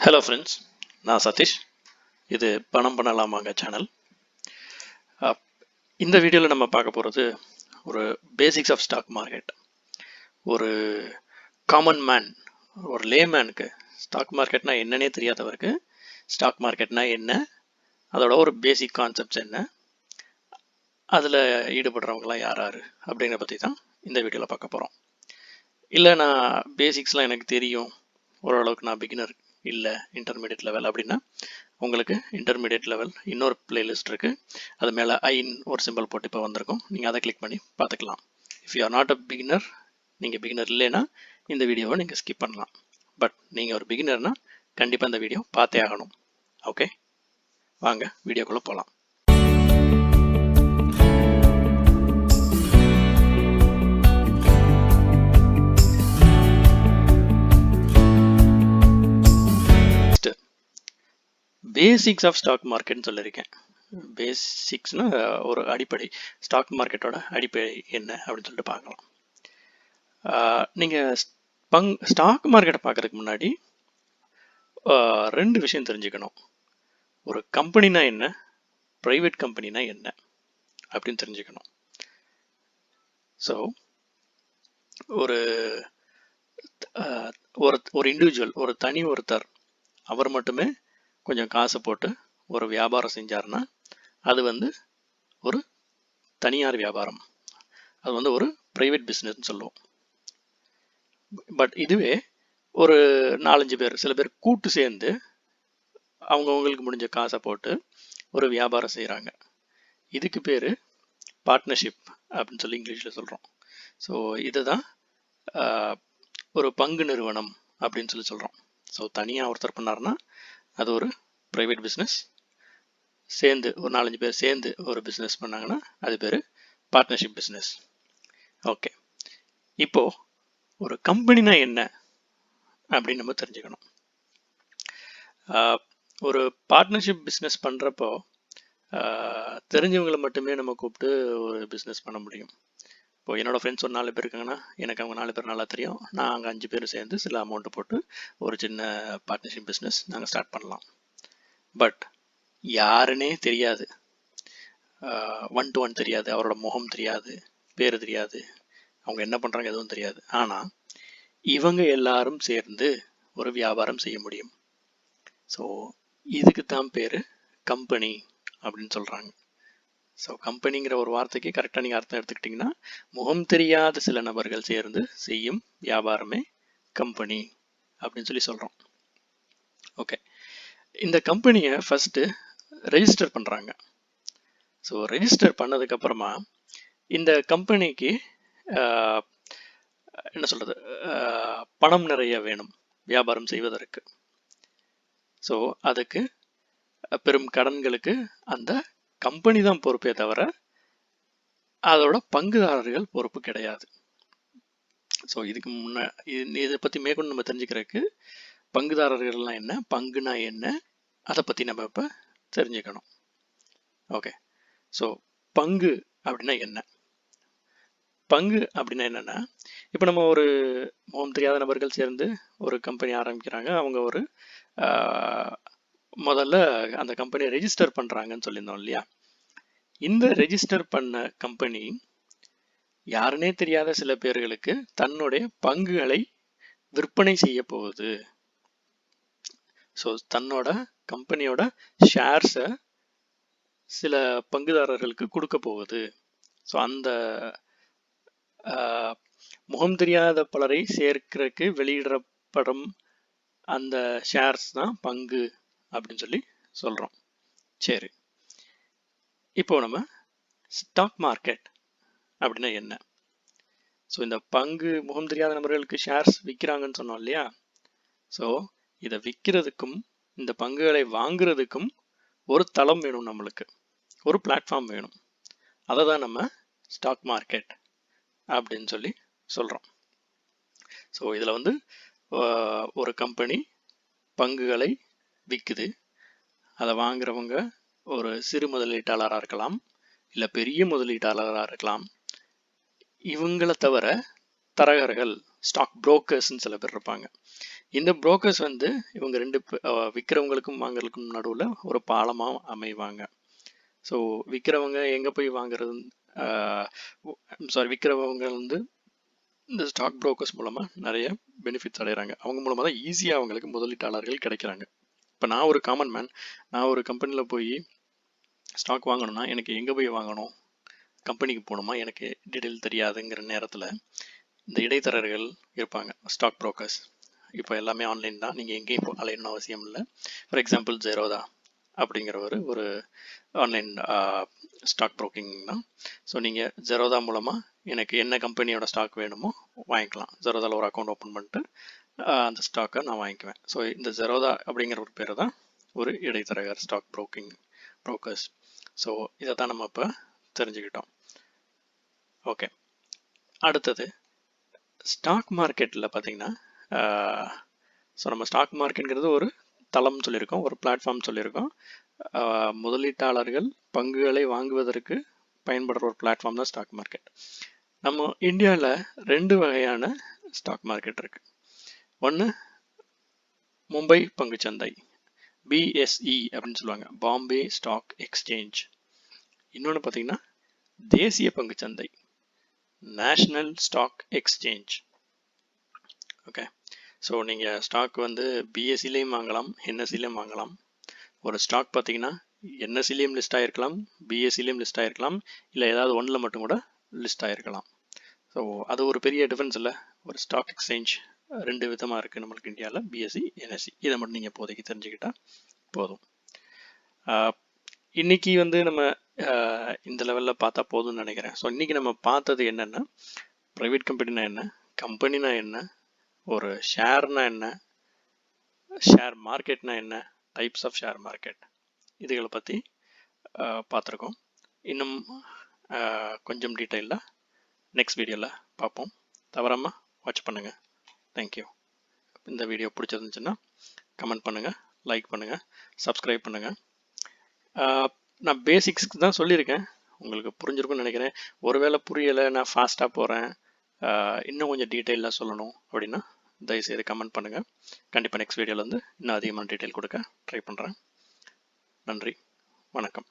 Hello friends, நான் சதீஷ். இது பணம் பண்ணலாமாங்க சேனல். இந்த வீடியோவில் நம்ம பார்க்க போகிறது ஒரு பேசிக்ஸ் ஆஃப் ஸ்டாக் மார்க்கெட். ஒரு காமன் மேன், ஒரு லேமேனுக்கு ஸ்டாக் மார்க்கெட்னா என்னன்னே தெரியாதவருக்கு ஸ்டாக் மார்க்கெட்னா என்ன, அதோட ஒரு பேசிக் கான்செப்ட்ஸ் என்ன, அதில் ஈடுபடுறவங்களாம் யார் யார் அப்படிங்கிற பற்றி தான் இந்த வீடியோவில் பார்க்க போகிறோம். இல்லை, நான் பேசிக்ஸ்லாம் எனக்கு தெரியும், ஓரளவுக்கு நான் பிகினர் இல்லை, இன்டர்மீடியட் லெவல் அப்படின்னா உங்களுக்கு இன்டர்மீடியட் லெவல் இன்னொரு பிளேலிஸ்ட் இருக்குது. அது மேலே ஐன்னு ஒரு சிம்பிள் போட்டு இப்போ வந்திருக்கும், நீங்கள் அதை கிளிக் பண்ணி பார்த்துக்கலாம். If you are not a beginner, நீங்கள் பிகினர் இல்லைன்னா இந்த வீடியோவை நீங்கள் ஸ்கிப் பண்ணலாம். பட் நீங்கள் ஒரு பிகினர்னா கண்டிப்பாக இந்த வீடியோ பார்த்தே ஆகணும். ஓகே, வாங்க வீடியோக்குள்ளே போகலாம். பேசிக்ஸ் ஆஃப் ஸ்டாக் மார்க்கெட்னு சொல்லியிருக்கேன். பேசிக்ஸ்னா ஒரு அடிப்படை, ஸ்டாக் மார்க்கெட்டோட அடிப்படை என்ன அப்படின்னு சொல்லிட்டு பார்க்கலாம். நீங்கள் ஸ்டாக் மார்க்கெட்டை பார்க்கறதுக்கு முன்னாடி ரெண்டு விஷயம் தெரிஞ்சுக்கணும். ஒரு கம்பெனினா என்ன, ப்ரைவேட் கம்பெனினா என்ன அப்படின்னு தெரிஞ்சுக்கணும். ஸோ ஒரு ஒரு இண்டிவிஜுவல், ஒரு தனி ஒருத்தர், அவர் மட்டுமே கொஞ்சம் காசை போட்டு ஒரு வியாபாரம் செஞ்சார்னா அது ஒரு தனியார் வியாபாரம், அது ஒரு ப்ரைவேட் பிஸ்னஸ்ன்னு சொல்லுவோம். பட் இதுவே ஒரு 4-5 பேர், சில பேர் கூட்டு சேர்ந்து அவங்கவுங்களுக்கு முடிஞ்ச காசை போட்டு ஒரு வியாபாரம் செய்கிறாங்க, இதுக்கு பேர் பார்ட்னர்ஷிப் அப்படின்னு சொல்லி இங்கிலீஷில் சொல்கிறோம். ஸோ இதுதான் ஒரு பங்கு நிறுவனம் அப்படின்னு சொல்லி சொல்கிறோம். ஸோ தனியாக ஒருத்தர் பண்ணார்னா அது ஒரு ப்ரைவேட் பிஸ்னஸ், சேர்ந்து ஒரு 4-5 பேர் சேர்ந்து ஒரு பிஸ்னஸ் பண்ணாங்கன்னா அது பேர் பார்ட்னர்ஷிப் பிஸ்னஸ். ஓகே, இப்போது ஒரு கம்பெனினா என்ன அப்படின்னு நம்ம தெரிஞ்சுக்கணும். ஒரு பார்ட்னர்ஷிப் பிஸ்னஸ் பண்ணுறப்போ தெரிஞ்சவங்களை மட்டுமே நம்ம கூப்பிட்டு ஒரு பிஸ்னஸ் பண்ண முடியும். இப்போ என்னோடய ஃப்ரெண்ட்ஸ் ஒரு 4 பேர் இருக்காங்கன்னா எனக்கு அவங்க 4 பேர் நல்லா தெரியும். நாங்கள் 5 பேர் சேர்ந்து சில அமௌண்ட்டு போட்டு ஒரு சின்ன பார்ட்னர்ஷிப் பிஸ்னஸ் நாங்கள் ஸ்டார்ட் பண்ணலாம். பட் யாருன்னே தெரியாது, 1 to 1 தெரியாது, அவரோட முகம் தெரியாது, பேர் தெரியாது, அவங்க என்ன பண்ணுறாங்க எதுவும் தெரியாது. ஆனால் இவங்க எல்லாரும் சேர்ந்து ஒரு வியாபாரம் செய்ய முடியும். ஸோ இதுக்கு தான் பேர் கம்பெனி அப்படின்னு சொல்கிறாங்க. ஸோ கம்பெனிங்கிற ஒரு வார்த்தைக்கு கரெக்டாக நீங்கள் அர்த்தம் எடுத்துக்கிட்டிங்கன்னா, முகம் தெரியாத சில நபர்கள் சேர்ந்து செய்யும் வியாபாரமே கம்பெனி அப்படின்னு சொல்லி சொல்கிறோம். ஓகே, இந்த கம்பெனியை ஃபஸ்ட்டு ரெஜிஸ்டர் பண்ணுறாங்க. ஸோ ரெஜிஸ்டர் பண்ணதுக்கப்புறமா இந்த கம்பெனிக்கு என்ன சொல்கிறது, பணம் நிறைய வேணும் வியாபாரம் செய்வதற்கு. ஸோ அதுக்கு பெரும் கடன்களுக்கு அந்த கம்பெனி தான் பொறுப்பே தவிர அதோட பங்குதாரர்கள் பொறுப்பு கிடையாது. ஸோ இதுக்கு இதை பற்றி மேற்கொண்டு நம்ம தெரிஞ்சுக்கிறதுக்கு பங்குதாரர்கள்லாம் என்ன, பங்குனா என்ன, அதை பற்றி நம்ம இப்போ தெரிஞ்சுக்கணும். ஓகே, ஸோ பங்கு அப்படின்னா என்ன? பங்கு அப்படின்னா என்னென்னா, இப்போ நம்ம ஒரு முகம் தெரியாத நபர்கள் சேர்ந்து ஒரு கம்பெனி ஆரம்பிக்கிறாங்க. அவங்க ஒரு முதல்ல அந்த கம்பெனியை ரெஜிஸ்டர் பண்ணுறாங்கன்னு சொல்லியிருந்தோம் இல்லையா? இந்த ரெஜிஸ்டர் பண்ண கம்பெனி யாருன்னே தெரியாத சில பேர்களுக்கு தன்னுடைய பங்குகளை விற்பனை செய்ய போகுது. ஸோ தன்னோட கம்பெனியோட ஷேர்ஸை சில பங்குதாரர்களுக்கு கொடுக்க போகுது. ஸோ அந்த முகம் தெரியாத பலரை சேர்க்கிறதுக்கு வெளியிடப்படும் அந்த ஷேர்ஸ் தான் பங்கு அப்படின்னு சொல்லி சொல்கிறோம். சரி, இப்போ நம்ம ஸ்டாக் மார்க்கெட் அப்படின்னா என்ன? ஸோ இந்த பங்கு முகம் தெரியாத நபர்களுக்கு ஷேர்ஸ் விற்கிறாங்கன்னு சொன்னோம் இல்லையா? ஸோ இதை விற்கிறதுக்கும் இந்த பங்குகளை வாங்குறதுக்கும் ஒரு தளம் வேணும், நம்மளுக்கு ஒரு பிளாட்ஃபார்ம் வேணும். அதை தான் நம்ம ஸ்டாக் மார்க்கெட் அப்படின்னு சொல்லி சொல்கிறோம். ஸோ இதில் ஒரு கம்பெனி பங்குகளை விற்குது. அதை வாங்குறவங்க ஒரு சிறு முதலீட்டாளராக இருக்கலாம், இல்லை பெரிய முதலீட்டாளராக இருக்கலாம். இவங்களை தவிர தரகர்கள், ஸ்டாக் புரோக்கர்ஸ்ன்னு சில பேர் இருப்பாங்க. இந்த புரோக்கர்ஸ் வந்து இவங்க ரெண்டு விற்கிறவங்களுக்கும் வாங்குறதுக்கும் நடுவில் ஒரு பாலமாக அமைவாங்க. ஸோ விற்கிறவங்க எங்கே போய் வாங்குறது, விற்கிறவங்க வந்து இந்த ஸ்டாக் புரோக்கர்ஸ் மூலமாக நிறைய பெனிஃபிட்ஸ் அடைகிறாங்க. அவங்க மூலமாக தான் ஈஸியாக அவங்களுக்கு முதலீட்டாளர்கள் கிடைக்கிறாங்க. இப்போ நான் ஒரு காமன் மேன், நான் ஒரு கம்பெனியில் போய் ஸ்டாக் வாங்கணும்னா எனக்கு எங்கே போய் வாங்கணும், கம்பெனிக்கு போகணுமா, எனக்கு டீட்டெயில் தெரியாதுங்கிற நேரத்தில் இந்த இடைத்தரகர்கள் இருப்பாங்க, ஸ்டாக் புரோக்கர்ஸ். இப்போ எல்லாமே ஆன்லைன் தான், நீங்கள் எங்கேயும் அலையணும்னு அவசியம் இல்லை. ஃபார் எக்ஸாம்பிள் ஜெரோதா அப்படிங்கிற ஒரு ஆன்லைன் ஸ்டாக் புரோக்கிங் தான். ஸோ நீங்கள் ஜெரோதா மூலமாக எனக்கு என்ன கம்பெனியோட ஸ்டாக் வேணுமோ வாங்கிக்கலாம். ஜெரோதாவில் ஒரு அக்கௌண்ட் ஓப்பன் பண்ணிட்டு அந்த ஸ்டாக்கை நான் வாங்கிக்குவேன். ஸோ இந்த ஜெரோதா அப்படிங்கிற ஒரு பேர் தான் ஒரு இடைத்தரகர், ஸ்டாக் புரோக்கர்ஸ். ஸோ இதை தான் நம்ம இப்போ தெரிஞ்சுக்கிட்டோம். ஓகே, அடுத்தது ஸ்டாக் மார்க்கெட்டில் பார்த்தீங்கன்னா, ஸோ நம்ம ஸ்டாக் மார்க்கெட்டுங்கிறது ஒரு தளம் சொல்லியிருக்கோம், ஒரு பிளாட்ஃபார்ம் சொல்லியிருக்கோம். முதலீட்டாளர்கள் பங்குகளை வாங்குவதற்கு பயன்படுற ஒரு பிளாட்ஃபார்ம் தான் ஸ்டாக் மார்க்கெட். நம்ம இந்தியாவில் 2 வகையான ஸ்டாக் மார்க்கெட் இருக்கு. ஒன்று மும்பை பங்குச்சந்தை, BSE அப்படின்னு சொல்லுவாங்க, பாம்பே ஸ்டாக் எக்ஸ்சேஞ்ச். இன்னொன்று பார்த்தீங்கன்னா தேசிய பங்குச்சந்தை, national stock exchange. Okay, so நீங்கள் ஸ்டாக் வந்து BSEலையும் வாங்கலாம், NSEலையும் வாங்கலாம். ஒரு ஸ்டாக் பார்த்தீங்கன்னா NSEலையும் லிஸ்ட் ஆகிருக்கலாம், BSEலையும் லிஸ்ட் ஆகிருக்கலாம், இல்லை ஏதாவது ஒன்றில் மட்டும் கூட லிஸ்ட் ஆகிருக்கலாம். ஸோ அது ஒரு பெரிய டிஃபரன்ஸ் இல்லை. ஒரு ஸ்டாக் எக்ஸ்சேஞ்ச் 2 விதமாக இருக்குது நம்மளுக்கு இந்தியாவில், BSE, NSE. இதை மட்டும் நீங்கள் இப்போதைக்கு தெரிஞ்சுக்கிட்டால் போதும். இன்னைக்கு வந்து நம்ம இந்த லெவலில் பார்த்தா போதும்னு நினைக்கிறேன். ஸோ இன்னைக்கு நம்ம பார்த்தது என்னென்னா, ப்ரைவேட் கம்பெனினா என்ன, கம்பெனினா என்ன, ஒரு ஷேர்னா என்ன, ஷேர் மார்க்கெட்னா என்ன, டைப்ஸ் ஆஃப் ஷேர் மார்க்கெட், இதுகளை பற்றி பார்த்துருக்கோம். இன்னும் கொஞ்சம் டீட்டெயிலாக நெக்ஸ்ட் வீடியோவில் பார்ப்போம். தவறாமல் வாட்ச் பண்ணுங்கள். தேங்க்யூ. இந்த வீடியோ பிடிச்சிருந்துச்சுன்னா கமெண்ட் பண்ணுங்கள், லைக் பண்ணுங்கள், சப்ஸ்கிரைப் பண்ணுங்கள். நான் பேசிக்ஸ்க்கு தான் சொல்லியிருக்கேன், உங்களுக்கு புரிஞ்சிருக்கும்னு நினைக்கிறேன். ஒருவேளை புரியலை, நான் ஃபாஸ்ட்டாக போகிறேன், இன்னும் கொஞ்சம் டீட்டெயிலாக சொல்லணும் அப்படின்னா தயவுசெய்து கமெண்ட் பண்ணுங்கள். கண்டிப்பாக நெக்ஸ்ட் வீடியோவில் வந்து இன்னும் அதிகமான டீட்டெயில் கொடுக்க ட்ரை பண்ணுறேன். நன்றி, வணக்கம்.